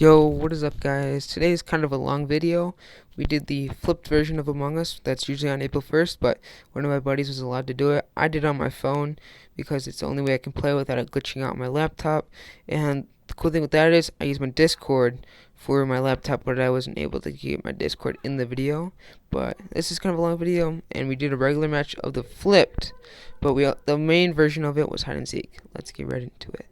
Yo, what is up, guys? Today is kind of a long video. We did the flipped version of Among Us that's usually on April 1st, but one of my buddies was allowed to do it. I did it on my phone because it's the only way I can play without it glitching out my laptop. And the cool thing with that is I use my Discord for my laptop, but I wasn't able to get my Discord in the video. But this is kind of a long video, and we did a regular match of the flipped, but the main version of it was hide and seek. Let's get right into it.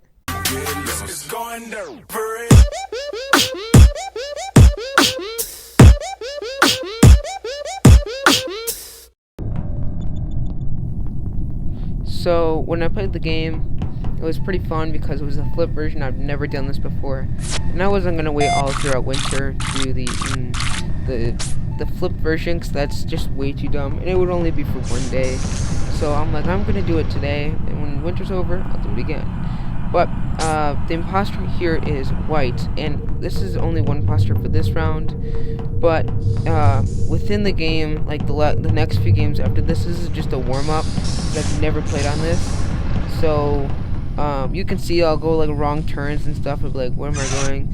So when I played the game, it was pretty fun because it was a flip version. I've never done this before, and I wasn't gonna wait all throughout winter to do the flip version because that's just way too dumb, and it would only be for one day. So I'm like, I'm gonna do it today, and when winter's over, I'll do it again. But the imposter here is white, and this is only one imposter for this round. But within the game, like the next few games after this is just a warm-up. I've never played on this, so you can see I'll go like wrong turns and stuff. I'll be like, where am I going?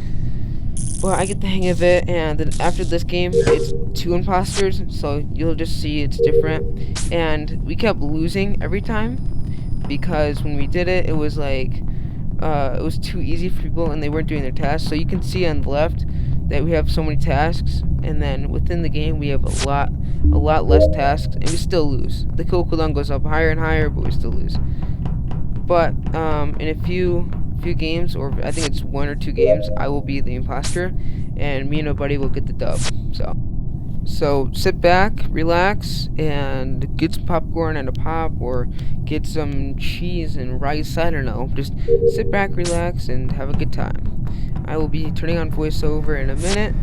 Well, I get the hang of it, and then after this game, it's two imposters, so you'll just see it's different. And we kept losing every time because when we did it, it was like it was too easy for people, and they weren't doing their tasks. So you can see on the left that we have so many tasks, and then within the game we have a lot less tasks, and we still lose. The kill cooldown goes up higher and higher, but we still lose. But in a few games, or I think it's 1 or 2 games, I will be the imposter, and me and my buddy will get the dub. So sit back, relax, and get some popcorn and a pop, or get some cheese and rice. I don't know. Just sit back, relax, and have a good time. I will be turning on voiceover in a minute,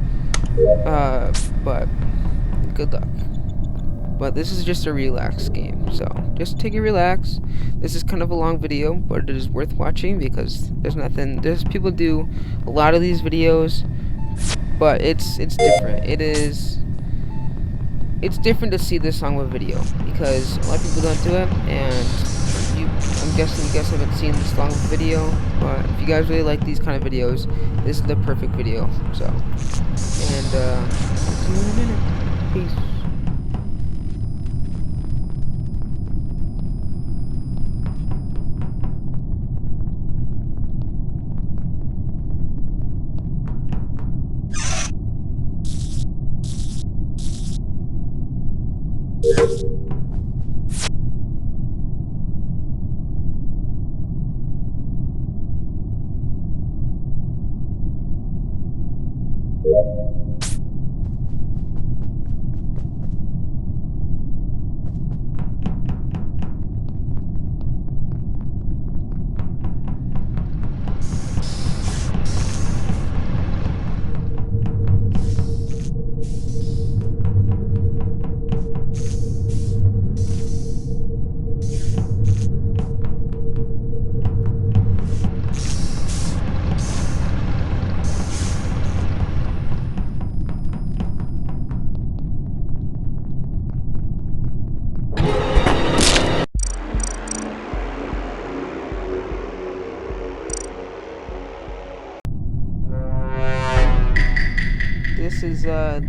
but good luck. But this is just a relax game, so just take it relax. This is kind of a long video, but it is worth watching because there's people do a lot of these videos, but it's different. It's different to see this song with video because a lot of people don't do it, and I'm guessing you guys haven't seen this long with video, but if you guys really like these kind of videos, this is the perfect video. So, and talk to you in a minute. Peace.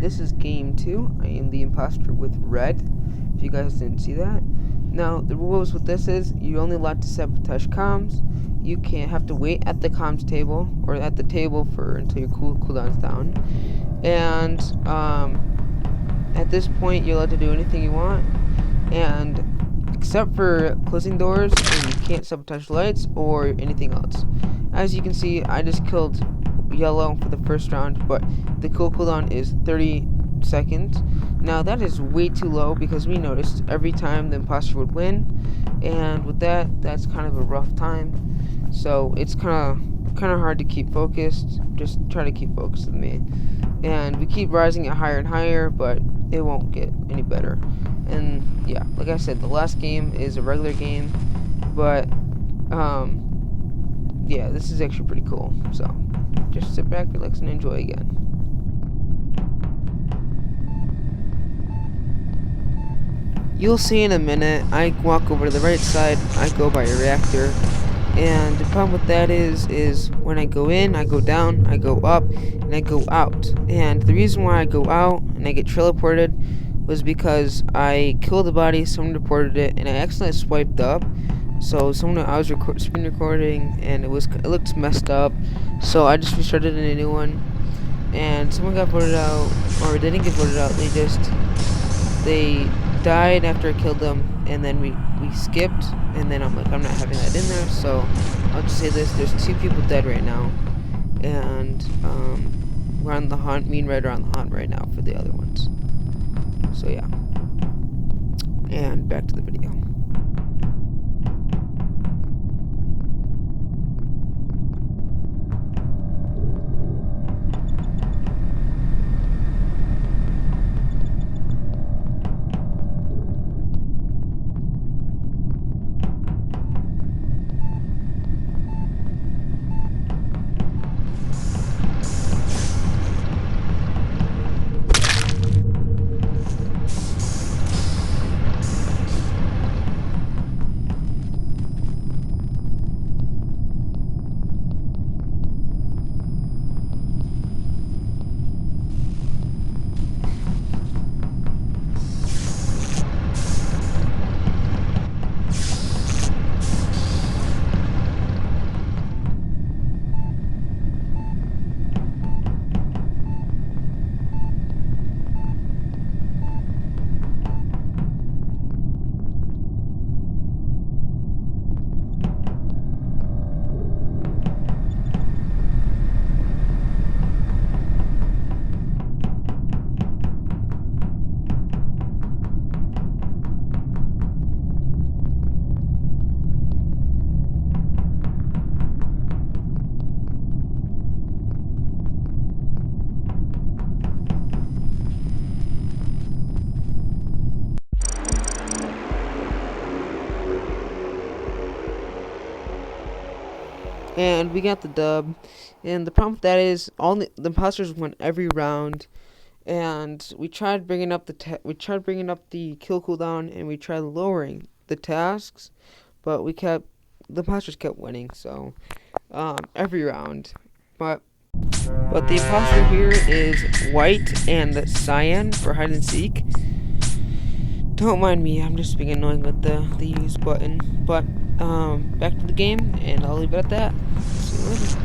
This is game 2. I am the imposter with red, if you guys didn't see that. Now, the rules with this is you're only allowed to sabotage comms. You can't have to wait at the comms table or at the table until your cooldown's down. And at this point, you're allowed to do anything you want, and except for closing doors, and you can't sabotage lights or anything else. As you can see, I just killed yellow for the first round, but the cooldown is 30 seconds. Now that is way too low because we noticed every time the imposter would win, and with that's kind of a rough time. So it's kind of hard to keep focused. Just try to keep focused with me, and we keep rising it higher and higher, but it won't get any better. And yeah, like I said, the last game is a regular game, but yeah, this is actually pretty cool. So just sit back, relax, and enjoy again. You'll see in a minute. I walk over to the right side, I go by a reactor, And the problem with that is when I go in, I go down, I go up, and I go out. And the reason why I go out and I get teleported was because I killed the body, someone reported it, and I accidentally swiped up. So I was screen recording, and it looked messed up. So I just restarted in a new one, and someone got voted out, or they didn't get voted out. They died after I killed them, and then we skipped, and then I'm like, I'm not having that in there, so I'll just say this: there's 2 people dead right now, and we're on the hunt. Me and Red are on the hunt right now for the other ones. So yeah, and back to the video. And we got the dub. And the problem with that is the imposters won every round. And we tried bringing up the kill cooldown, and we tried lowering the tasks, but the imposters kept winning. So every round, but the imposter here is white and cyan for hide and seek. Don't mind me, I'm just being annoying with the use button. But back to the game, and I'll leave it at that. See you later.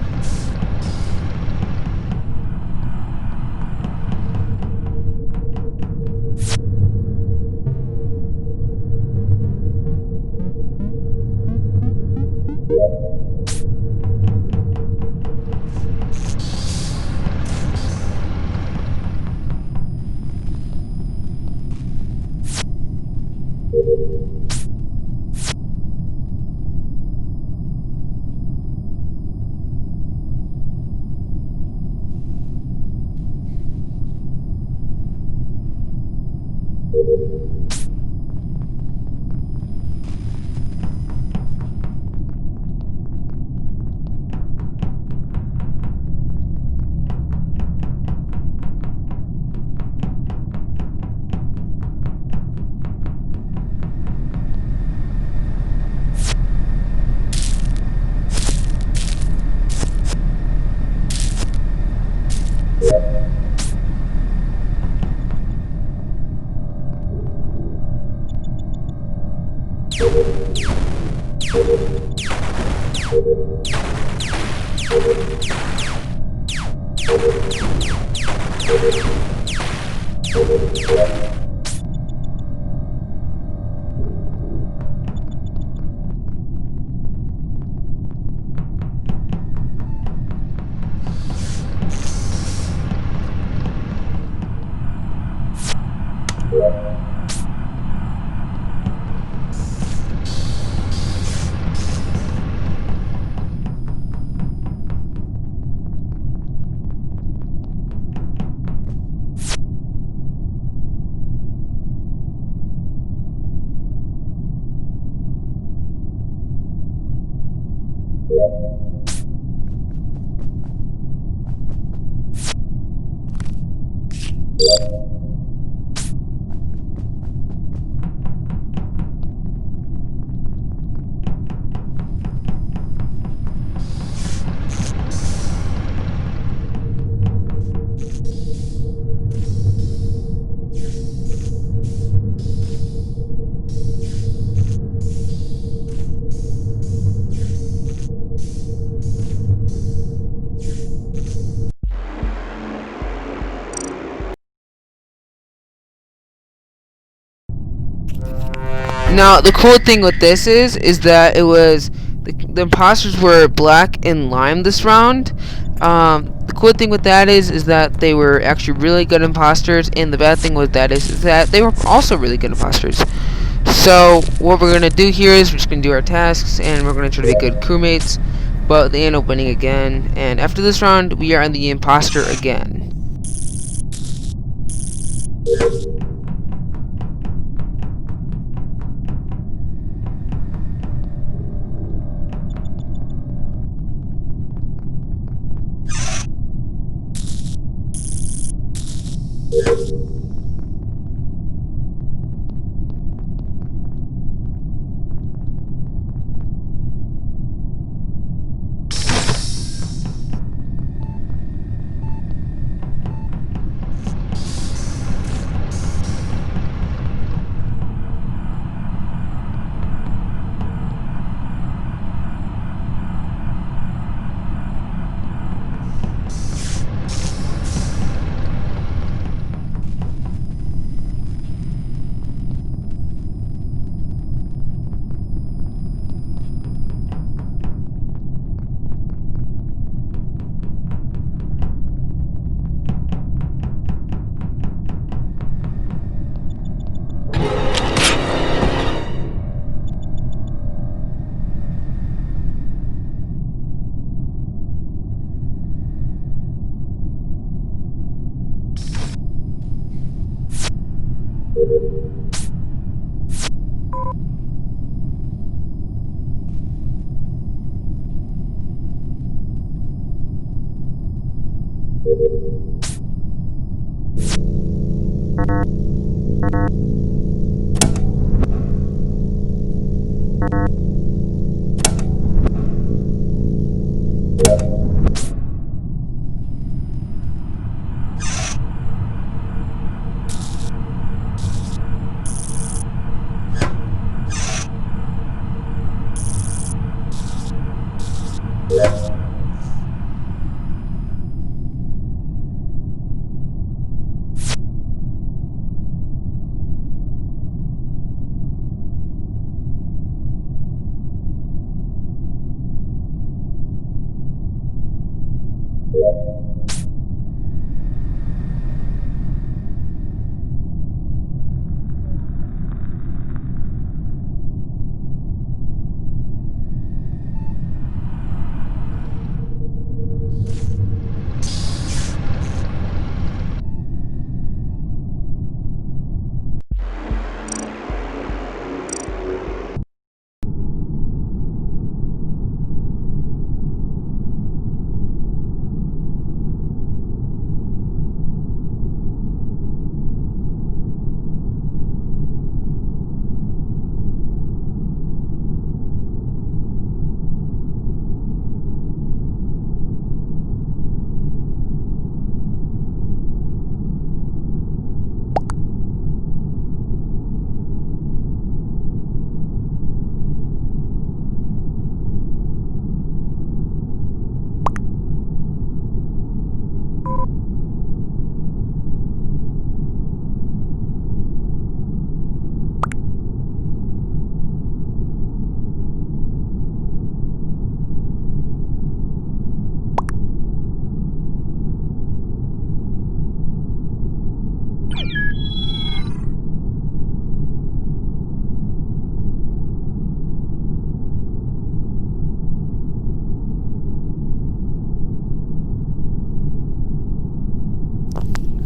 Now the cool thing with this is that it was the imposters were black and lime this round. The cool thing with that is that they were actually really good imposters, and the bad thing with that is that they were also really good imposters. So what we're gonna do here is we're just gonna do our tasks, and we're gonna try to be good crewmates, but they end up winning again. And after this round, we are on the imposter again.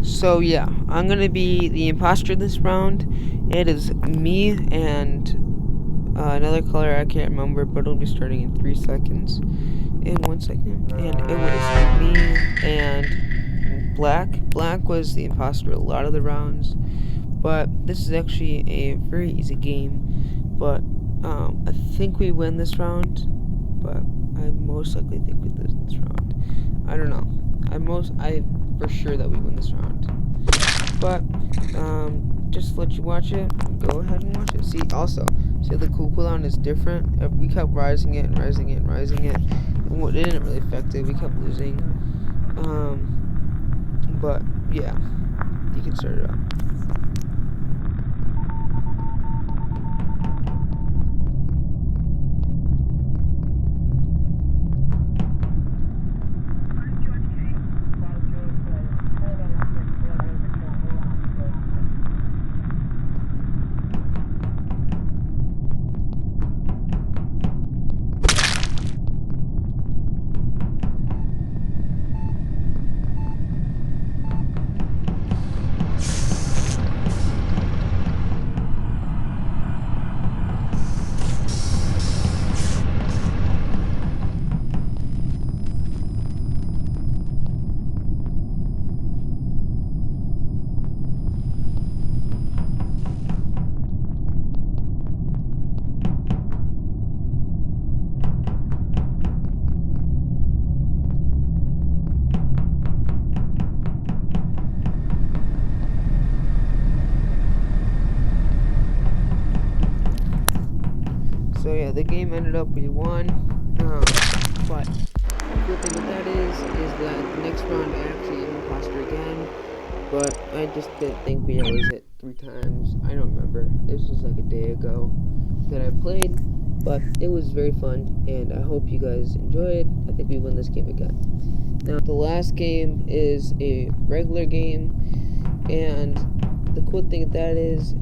So yeah, I'm gonna be the imposter this round. It is me and another color I can't remember, but it'll be starting in 3 seconds. In 1 second, and it was me and Black. Black was the imposter a lot of the rounds, but this is actually a very easy game. But I think we win this round, but I most likely think we lose this round. I don't know. I for sure that we win this round. But just to let you watch it, go ahead and watch it. See the cooldown is different. We kept rising it and rising it and rising it. And it didn't really affect it. We kept losing. But yeah, you can start it up. So yeah, the game ended up we won. But the good thing with that is that the next round I actually am imposter again. But I just didn't think we always hit 3 times. I don't remember. This was like a day ago that I played. But it was very fun, and I hope you guys enjoyed. I think we win this game again. Now, the last game is a regular game, and the cool thing with that is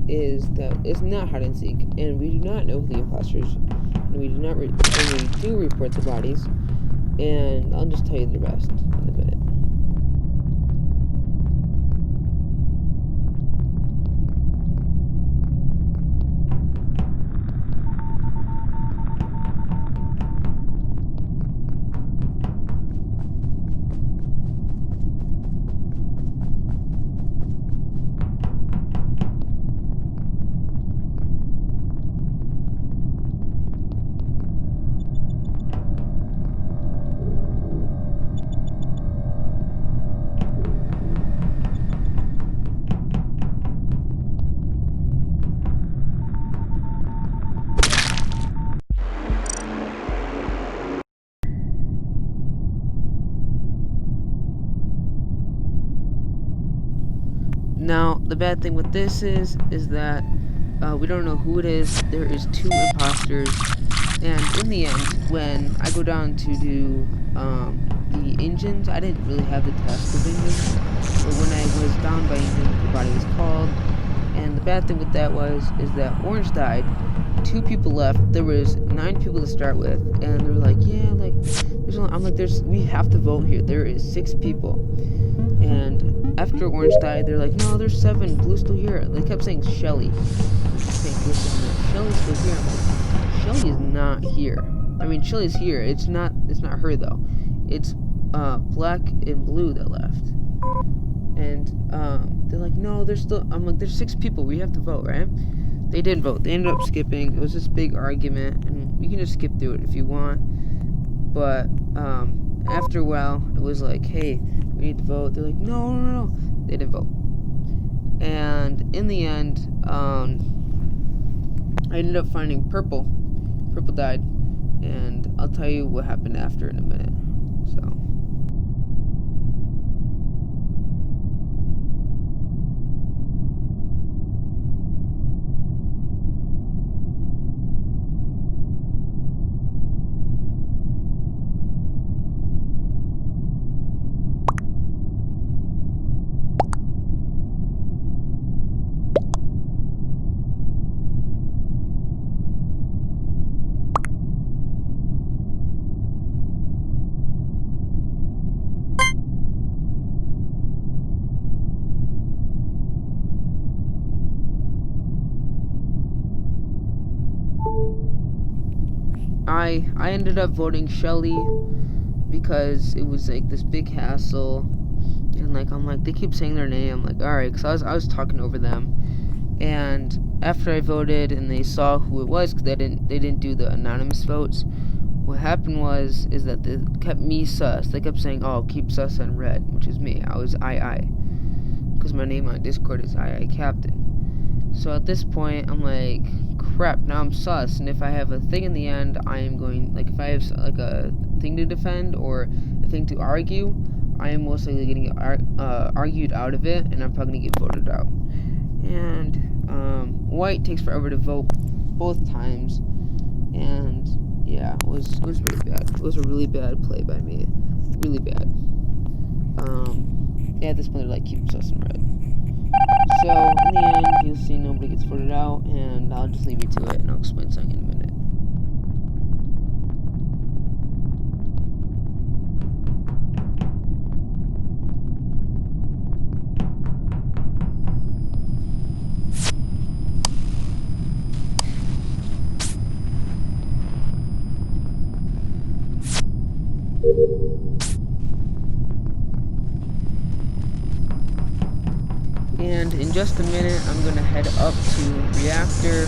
that it's not hide and seek, and we do not know who the imposters, and we do not and we do report the bodies, and I'll just tell you the rest in a minute. Now, the bad thing with this is that we don't know who it is. There is 2 imposters, and in the end, when I go down to do the engines, I didn't really have the task of engines, but when I was down by engines, the body was called, and the bad thing with that is that Orange died, 2 people left, there was 9 people to start with, and they were like, yeah, like, I'm like, we have to vote here, there is 6 people. And after Orange died, they're like, no, there's 7. Blue's still here. They kept saying Shelly. Shelly's still here. I'm like, Shelly is not here. I mean, Shelly's here. It's not her though. It's Black and Blue that left. And they're like, no, there's still. I'm like, there's 6 people. We have to vote, right? They didn't vote. They ended up skipping. It was this big argument, and you can just skip through it if you want. But after a while, it was like, hey, we need to vote. They're like, no. They didn't vote. And in the end, I ended up finding Purple. Purple died. And I'll tell you what happened after in a minute. So. I ended up voting Shelly because it was like this big hassle, and like I'm like, they keep saying their name. I'm like, all right, because I was talking over them, and after I voted and they saw who it was, because they didn't do the anonymous votes. What happened is that they kept me sus. They kept saying, oh, keep sus on red, which is me. I was II, because my name on Discord is II Captain. So at this point, I'm like, crap, now I'm sus, and if I have a thing in the end, I am going, like, if I have, like, a thing to defend, or a thing to argue, I am most likely getting argued out of it, and I'm probably gonna get voted out. And, White takes forever to vote both times, and, yeah, it was really bad. It was a really bad play by me. Really bad. Yeah, at this point, they're like, keep sus and red. So, in the end, you'll see nobody gets voted out, and I'll just leave you to it, and I'll explain something in a minute. And in just a minute, I'm going to head up to Reactor.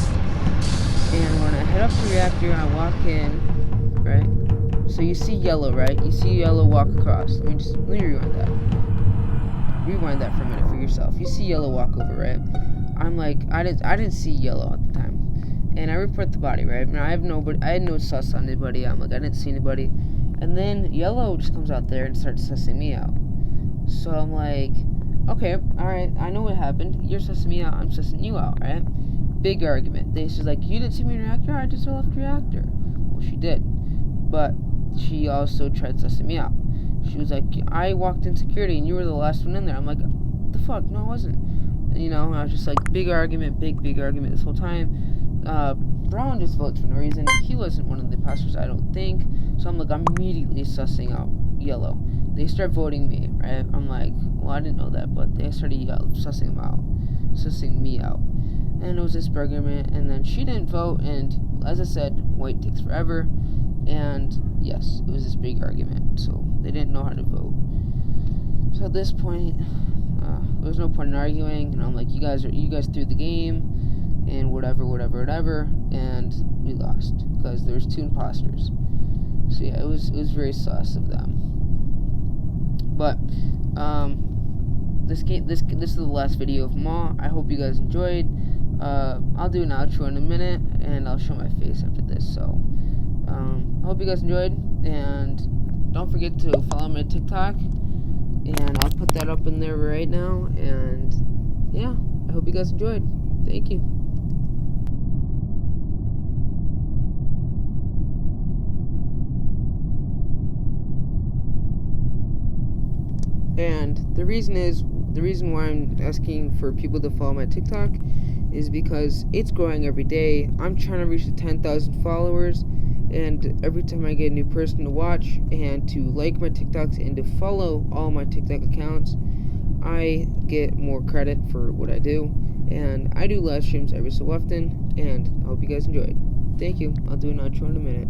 And when I head up to Reactor, I walk in, right? So you see yellow, right? You see yellow walk across. Let me rewind that. Rewind that for a minute for yourself. You see yellow walk over, right? I'm like, I didn't see yellow at the time. and I report the body, right? Now I had no sus on anybody. I'm like, I didn't see anybody. And then Yellow just comes out there and starts sussing me out. So I'm like, okay, alright, I know what happened. You're sussing me out, I'm sussing you out, right? Big argument. She's like, you didn't see me in reactor? I just left reactor. Well, she did. But she also tried sussing me out. She was like, I walked in security and you were the last one in there. I'm like, the fuck? No, I wasn't. And, you know, I was just like, big argument this whole time. Brown just votes for no reason. He wasn't one of the imposters, I don't think. So I'm like, I'm immediately sussing out Yellow. They start voting me, right? I'm like, well, I didn't know that, but they started sussing me out. And it was this argument, and then she didn't vote, and as I said, white takes forever. And yes, it was this big argument, so they didn't know how to vote. So at this point, there was no point in arguing, and I'm like, you guys threw the game, and whatever, and we lost because there was 2 imposters. So yeah, it was very sus of them. But this is the last video of Maw. I hope you guys enjoyed. I'll do an outro in a minute, and I'll show my face after this. So I hope you guys enjoyed, and don't forget to follow my TikTok, and I'll put that up in there right now. And yeah, I hope you guys enjoyed. Thank you. And the reason why I'm asking for people to follow my TikTok is because it's growing every day. I'm trying to reach the 10,000 followers, and every time I get a new person to watch and to like my TikToks and to follow all my TikTok accounts, I get more credit for what I do. And I do live streams every so often, and I hope you guys enjoyed. Thank you. I'll do an outro in a minute.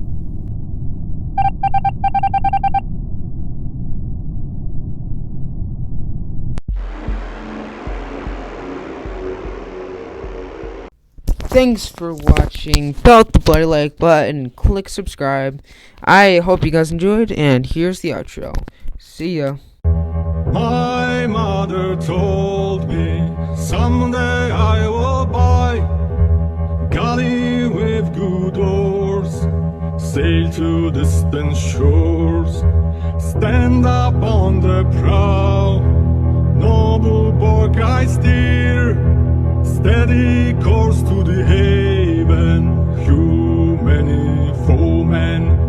Thanks for watching. Belt the bloody like button, click subscribe. I hope you guys enjoyed, and here's the outro. See ya. My mother told me someday I will buy galley with good oars, sail to distant shores, stand up on the prow, noble bark I steer, steady course to the haven, through many foemen.